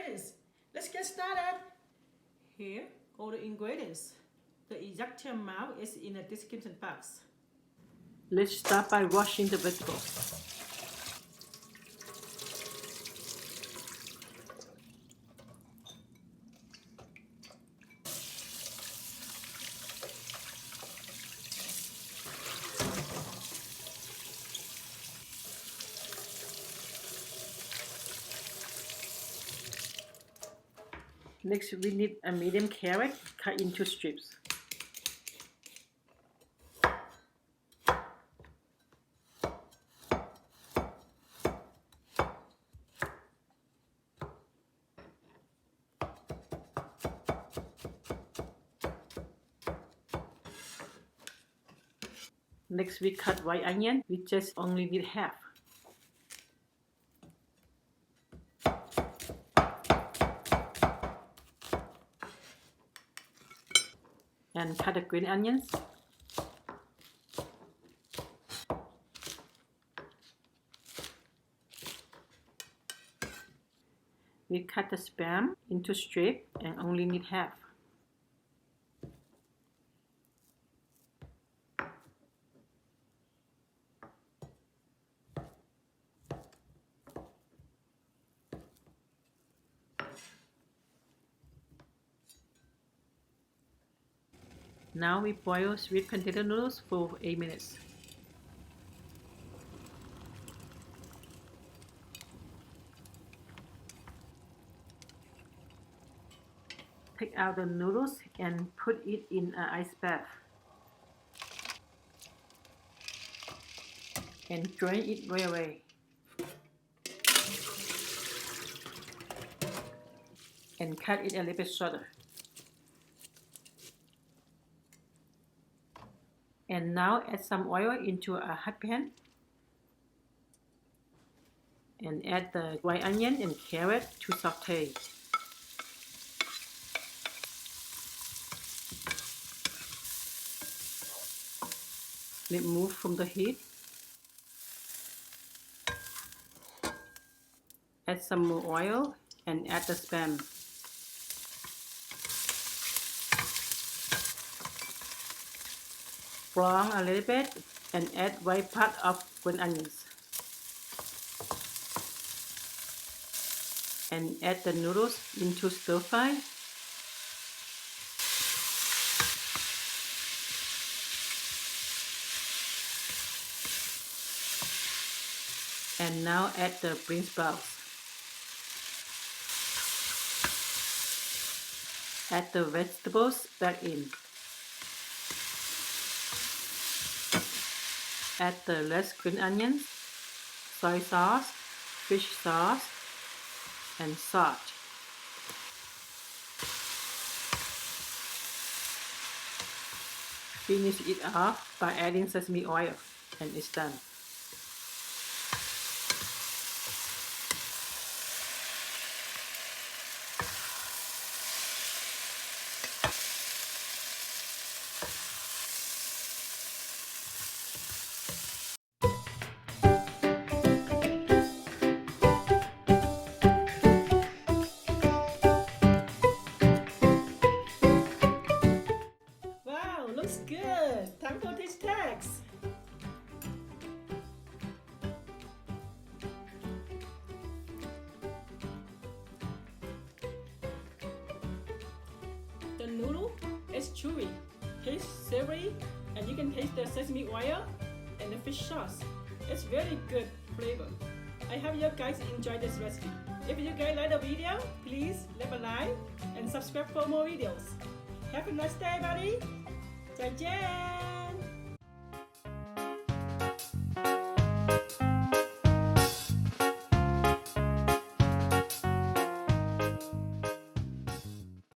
ingredients. Let's get started. Here, all the ingredients. The exact amount is in the description box. Let's start by washing the vegetables. Next, we need a medium carrot cut into strips. Next, we cut white onion. We just only need half. And cut the green onions. We cut the spam into strips and only need half. Now we boil sweet potato noodles for 8 minutes. Take out the noodles and put it in an ice bath. And drain it right away. And cut it a little bit shorter. And now add some oil into a hot pan. And add the white onion and carrot to saute. Remove from the heat. Add some more oil and add the spam. Brown a little bit and add white part of green onions. And add the noodles into stir fry. And now add the bean sprouts. Add the vegetables back in. Add the less green onions, soy sauce, fish sauce, and salt. Finish it off by adding sesame oil, and it's done. Looks good. Time for this text. The noodle is chewy, tastes savory, and you can taste the sesame oil and the fish sauce. It's very good flavor. I hope you guys enjoy this recipe. If you guys like the video, please leave a like and subscribe for more videos. Have a nice day, buddy. 再见。